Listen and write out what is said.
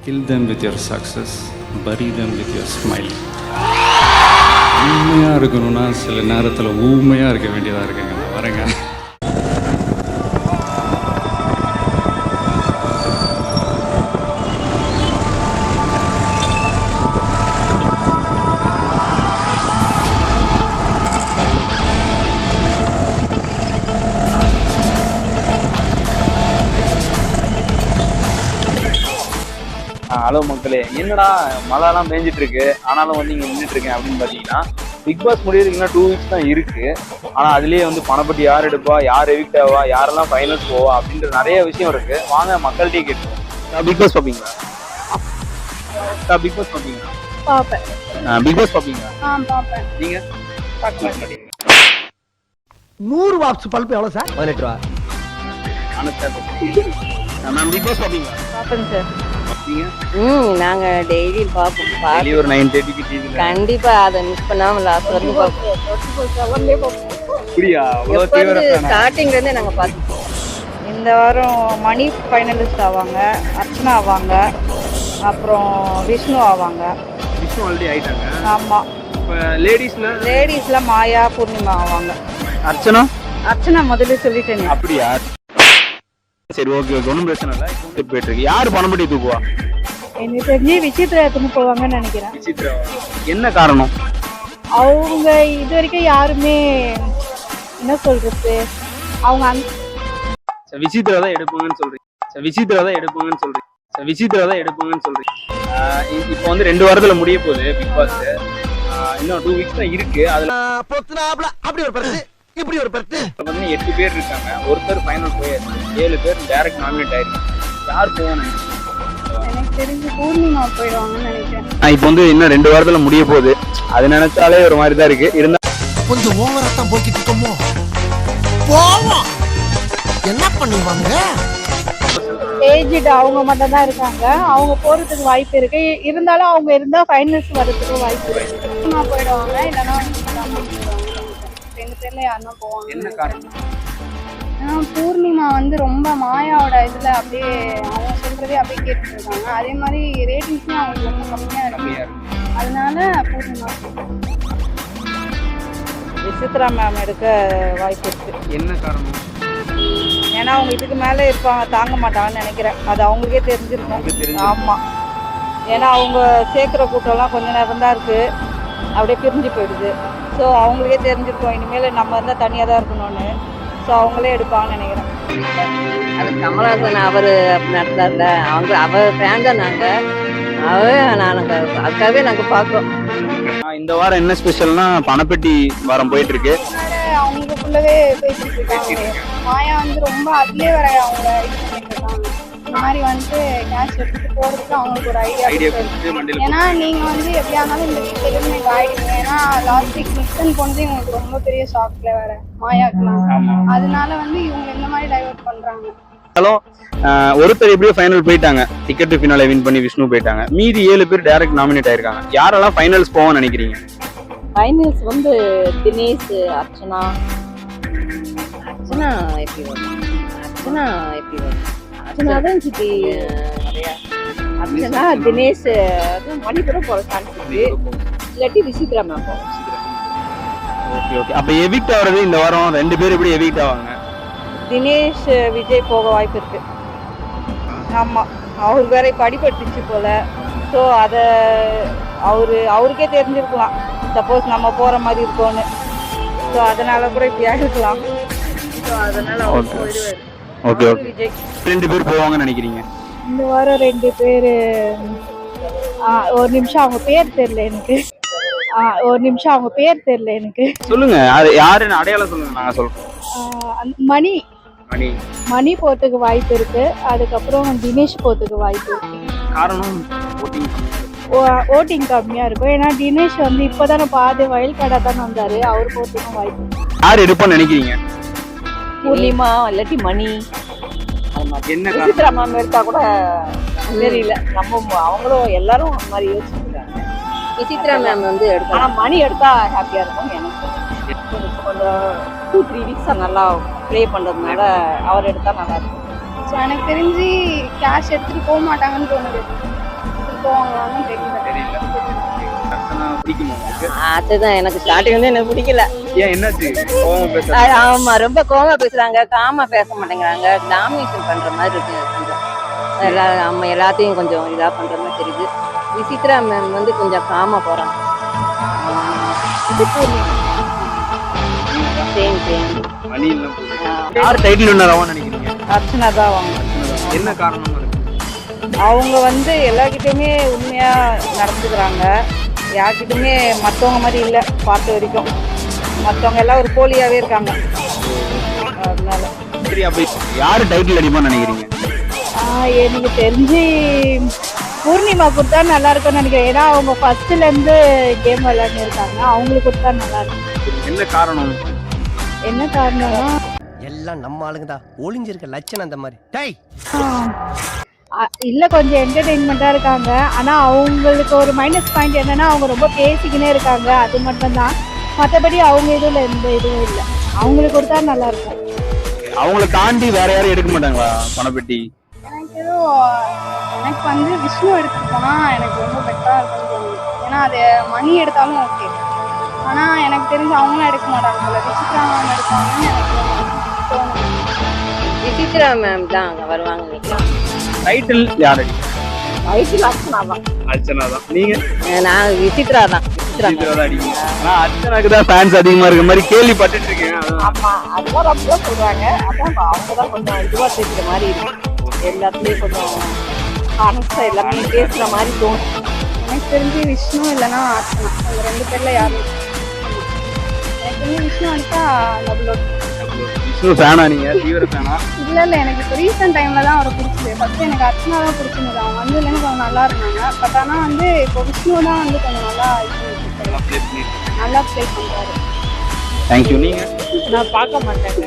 Kill them with your success, bury them with your smile. உண்மையாக இருக்கணும்னா சில நேரத்தில் ஊமையாக இருக்க வேண்டியதாக இருக்குங்க. நான் வரேங்க. ஹலோ மக்களே, என்னடா மழைலாம் பேஞ்சிட்டு இருக்கு ஆனாலும் வந்து இங்கே நின்றுட்டு இருக்கேன் அப்படின்னு பார்த்தீங்கன்னா, பிக் பாஸ் முடியறதுக்குன்னா 2 வீக்ஸ் தான் இருக்கு. ஆனால் அதுலேயே வந்து பணப்பட்டி யார் எடுப்பா, யார் எவிக்ட் ஆவா, யாரெல்லாம் ஃபைனல்ஸ் போவா அப்படின்ற நிறைய விஷயம் இருக்கு. வாங்க மக்கள்கிட்டே கேட்டுருவோம். பிக் பாஸ் பார்ப்பீங்களா? பிக் பாஸ் பார்ப்பீங்களா? பாப்பேன். பிக் பாஸ் பார்ப்பீங்களா? பாப்பேன். நீங்க பார்க்க மாட்டீங்க? 100 வாட்ஸ் பல்ப் எவ்வளவு சார்? 18 ரூபா. மேம் பிக் பாஸ் பார்ப்பீங்களா? பாப்பேன் சார். நீங்க? நாங்க டெய்லி பாப்போம். டெய்லி ஒரு 9:30க்கு டிவி. கண்டிப்பா அதை மிஸ் பண்ணாம லாஸ்ட் வரைக்கும் பாப்போம். அப்படியா? அவ்வளவு தீவிர fan ஆ? ஸ்டார்டிங்ல இருந்தே நாங்க பாத்துப்போம். இந்த வாரம் மணி ஃபைனலிஸ்ட் ஆவாங்க, அர்ச்சனா ஆவாங்க, அப்புறம் விஷ்ணு ஆவாங்க. விஷ்ணு ஆல்ரெடி ஆயிட்டாங்க. ஆமா. இப்போ லேடிஸ்ல மாயா, பூர்ணிமா ஆவாங்க. அர்ச்சனா முதல்ல சொல்லிட்டேன். அப்படியா? சரி, ஓகே ஓகே, ஒன்றும் பிரச்சனை இல்லை. போயிட்டு இருக்கு. யார் பணப்பட்டி தூக்குவா? எனக்கு தெரிஞ்சு விசித்ரா எடுத்துன்னு போவாங்கன்னு நினைக்கிறேன். விசித்ரா? என்ன காரணம்? அவங்க இது வரைக்கும் யாருமே என்ன சொல்றது, அவங்க விசித்ரா தான் எடுப்பாங்கன்னு சொல்றீங்க. விசித்ரா தான் எடுப்பாங்கன்னு சொல்றீங்க. இப்போ வந்து 2 வாரத்துல முடிய போகுது பிக் பாஸ். இன்னும் 2 வீக்ஸ் தான் இருக்கு. அதுல அப்படி ஒரு பர்ஸ், இப்படி ஒரு பர்ஸ். 8 பேர் இருக்காங்க. ஒருத்தர் ஃபைனல் போயாச்சு. 7 பேர் டைரக்ட் நாமினேட் ஆயிருக்காங்க. யார் போவான்னு எனக்கு தெரிஞ்சு பூர்ணிமா போயிடுவாங்கன்னு நினைக்கிறேன். இப்போ வந்து இன்னும் 2 வாரத்துல முடிய போகுது. அது நினைச்சாலே ஒரு மாதிரி தான் இருக்கு. இருந்தா கொஞ்சம் ஓவரா தான் போய்கிட்டு இருக்கோமோ. போவோம். என்ன பண்ணுவாங்க? ஏஜ்டு அவங்க மட்டும் தான் இருக்காங்க. அவங்க போறதுக்கு வாய்ப்பு இருக்கு. இருந்தாலும் அவங்க இருந்தா ஃபைனல்ஸ் வரதுக்கு வாய்ப்பு இருக்கு. பூர்ணிமா போயிடுவாங்க, இல்லைன்னா ரெண்டு பேர்ல யாருன்னா போவாங்க. என்ன காரணம்? பூர்ணிமா வந்து ரொம்ப மாயாவோட இதுல அப்படியே அவங்க சொல்றதே அப்படியே கேட்டுட்டு இருக்காங்க. அதே மாதிரி ரேட்டிங்ஸும் அவங்களுக்கு ரொம்ப கம்மியா இருக்கு. அதனால பூர்ணிமா விசித்ரா மேம் எடுக்க வாய்ப்பு இருக்கு. என்ன காரணம்? ஏன்னா அவங்க இதுக்கு மேல இருப்பாங்க, தாங்க மாட்டாங்கன்னு நினைக்கிறேன். அது அவங்களுக்கே தெரிஞ்சிருக்கும். ஆமா, ஏன்னா அவங்க சேர்க்கிற கூட்டம்லாம் கொஞ்ச நேரம் தான் இருக்கு, அப்படியே பிரிஞ்சு போயிடுது. ஸோ அவங்களுக்கே தெரிஞ்சிருக்கும் இனிமேல் நம்ம இருந்தால் தனியாக தான் இருக்கணும்னு. ஸோ அவங்களே எடுப்பாங்கன்னு நினைக்கிறேன். அது கமலஹாசன் அவர் நடந்தார்ல, அவர் ஃபேன் தான் நாங்கள். அதுக்காகவே நாங்கள் பார்க்குறோம். இந்த வாரம் என்ன ஸ்பெஷல்னா பணப்பெட்டி வாரம் போயிட்டு இருக்கு. அவங்களுக்குள்ளவே பேசிட்டு இருக்காங்க. மாயா வந்து ரொம்ப அதுலயே வர அவங்க இது பண்ணிட்டு இருக்காங்க. இந்த மாதிரி வந்து கேஷ் எடுத்துட்டு போறதுக்கு அவங்களுக்கு ஒரு ஐடியா. ஏன்னா நீங்க வந்து எப்படியா இருந்தாலும் இந்த வீட்டுல இருந்து நீங்க ஆயிடுங்க. ஏன்னா லாஸ்ட் வீக் நிக்சன் போனது இவங்களுக்கு ரொம்ப பெரிய ஷாக்ல வேற மாயாக்குலாம். அதனால வந்து இவங்க இந்த மாதிரி டைவர்ட் பண்றாங்க. ஹலோ, ஒருத்தர் எப்படியோ ஃபைனல் போயிட்டாங்க. டிக்கெட் ஃபினாலே வின் பண்ணி விஷ்ணு போயிட்டாங்க. மீதி 7 பேர் டைரக்ட் நாமினேட் ஆயிருக்காங்க. யாரெல்லாம் ஃபைனல்ஸ் போவோம்னு நினைக்கிறீங்க? ஃபைனல்ஸ் வந்து தினேஷ், அர்ச்சனா எப்படி வரும்? அர்ச்சனா தான் சிட்டி நிறையா. அர்ச்சனா, தினேஷ், மணி கூட போகிற சான்ஸ் இருக்கு. இல்லாட்டி விசித்ரா மேம் போகும். Okay okay. அப்போ எவிக்ட் ஆகிறது இந்த வாரம் 2 பேர் எப்படி எவிக்ட் ஆவாங்க? தினேஷ், விஜய் போக வாய்ப்பு இருக்கு. ஆமாம், அவருக்கு வேற இப்போ அடிபட்டுச்சு போல. ஸோ அதை அவருக்கே தெரிஞ்சிருக்கலாம், சப்போஸ் நம்ம போகிற மாதிரி இருக்கோன்னு. ஸோ அதனால கூட இப்படி ஆகிருக்கலாம். ஸோ அதனால அவர் போயிடுவார். Okay okay. விஜய் 2 பேர் போவாங்கன்னு நினைக்கிறீங்க? இந்த வாரம் 2 பேர். ஒரு நிமிஷம் அவங்க பேர் தெரியல எனக்கு. சொல்லுங்க, யாருன்னு அடையாளம் சொல்லுங்க, நாங்க சொல்றோம். மணி போறதுக்கு வாய்ப்பு இருக்கு. அதுக்கப்புறம் தினேஷ் போறதுக்கு வாய்ப்பு இருக்கு. காரணம் ஓட்டிங் கம்மியா இருக்கும். ஏன்னா தினேஷ் வந்து இப்பதானே பாதி வயல் கடை தானே வந்தாரு. அவர் போறதுக்கும் வாய்ப்பு இருக்கு. யார் எடுப்பான்னு நினைக்கிறீங்க? பூர்ணிமா இல்லாட்டி மணி. என்ன விசித்ரா மேம் எடுத்தா கூட தெரியல. நம்ம அவங்களும் எல்லாரும் அந்த மாதிரி யோசிச்சுருக்காங்க. விசித்ரா மேம் வந்து எடுத்தா, ஆனால் மணி எடுத்தா ஹாப்பியா இருக்கும். எனக்கு கொஞ்சம் 2-3 வீக்ஸாக நல்லா ப்ளே பண்ணுறதுனால அவர் எடுத்தா நல்லா இருக்கும். ஸோ எனக்கு தெரிஞ்சு கேஷ் எடுத்துட்டு போக மாட்டாங்கன்னு தோணுது. போவாங்களான்னு தெரியல. தெரியல. அர்ச்சனா பிடிக்குமா உங்களுக்கு? அதுதான் எனக்கு ஸ்டார்டிங் வந்து எனக்கு பிடிக்கல. ஏன் என்னாச்சு? கோவமா பேசுறாங்க. ஆமா, ரொம்ப கோவமா பேசுறாங்க, காமா பேச மாட்டேங்கிறாங்க, டாமினேஷன் பண்ற மாதிரி இருக்கு கொஞ்சம். நம்ம எல்லாத்தையும் கொஞ்சம் இதா பண்ற மாதிரி தெரியுது. விசித்ரா மேம் வந்து கொஞ்சம் காமா போறாங்க. Same same. அணிலாம் போகுது. யார் டைட்டில் வின்னர் ஆவான்னு நினைக்கிறீங்க? அர்ச்சனா தான் வாங்க. என்ன காரணமா இருக்கு? அவங்க வந்து எல்லார்கிட்டயுமே உண்மையா நடந்துக்கிறாங்க. யார்கிட்டயுமே மற்றவங்க மாதிரி இல்லை பார்த்த வரைக்கும். மற்றவங்க எல்லாம் ஒரு போலியாவே இருக்காங்க. அதனால சரி, அப்படி யாரு டைட்டில் அடிப்பான்னு நினைக்கிறீங்க? எனக்கு தெரிஞ்சு பூர்ணிமா கொடுத்தா நல்லா இருக்கும்னு நினைக்கிறேன். ஏன்னா அவங்க ஃபர்ஸ்ட்ல இருந்து கேம் விளையாண்டு இருக்காங்க. அவங்களுக்கு கொடுத்தா நல்லா இருக்கும். என்ன காரணம்? என்ன காரணம்னா எல்லாம் நம்ம ஆளுங்க தான் ஒளிஞ்சிருக்க லட்சணம் அந்த மாதிரி. டேய் இல்ல கொஞ்சம் என்டர்டெயின்மெண்டா இருக்காங்க. ஆனா அவங்களுக்கு ஒரு மைனஸ் பாயிண்ட் என்னன்னா அவங்க ரொம்ப பேசிக்கினே இருக்காங்க. அது மட்டும் தான். மற்றபடி அவங்க இதுல எந்த இதுவும் இல்லை. அவங்களுக்கு கொடுத்தா நல்லா இருக்கும். அவங்கள தாண்டி வேற யாரும் எடுக்க மாட்டாங்களா பணப்பெட்டி? எனக்கு வந்து விஷ்ணு எடுத்துட்டு போனா எனக்கு ரொம்ப பெட்டரா இருக்கும்னு தோணுது. ஏன்னா அது மணி எடுத்தாலும் ஓகே. ஆனா எனக்கு தெரிஞ்சு அவங்களும் எடுக்க மாட்டாங்க போல. விசித்ரா மேம் எடுப்பாங்கன்னு எனக்கு தோணுது. விசித்ரா மேம் தான் அங்க வருவாங்க. டைட்டில் யார் அடிக்கும்? டைட்டில் அர்ச்சனா தான். அர்ச்சனா தான். நீங்க? நான் விசித்ரா தான். விசித்ரா தான் அடிக்கும். ஆனா அர்ச்சனாக்கு தான் ஃபேன்ஸ் அதிகமா இருக்க மாதிரி கேள்விப்பட்டுட்டு இருக்கேன். ஆமா, அதுதான் ரொம்ப சொல்றாங்க. அதான் அவங்க தான் கொஞ்சம் இதுவா தெரியுற மாதிரி இருக்கு. எல்லாத்துலயும் கொஞ்சம் ஹானஸ்டா எல்லாமே பேசுற மாதிரி தோணும். எனக்கு தெரிஞ்சு விஷ்ணு இல்லைன்னா அர்ச்சனா, அந்த ரெண்டு பேர்ல யாரும். எனக்கு தெரிஞ்சு விஷ்ணு அடிச்சா டபுள் ஓட். விஷ்ணு ஃபேனா நீங்க? தீவிர ஃபேனா? இல்ல எனக்கு இப்போ ரீசெண்ட் டைம்ல தான் அவரை பிடிச்சது. ஃபர்ஸ்ட் எனக்கு அர்ச்சனா தான் பிடிச்சிருந்தது. அவங்க வந்ததுலேருந்து கொஞ்சம் நல்லா இருந்தாங்க. பட் ஆனா வந்து இப்போ விஷ்ணு தான் வந்து கொஞ்சம் நல்லா நல்லா ப்ளே பண்றாரு. தேங்க்யூ. நீங்க? நான் பார்க்க மாட்டேன்.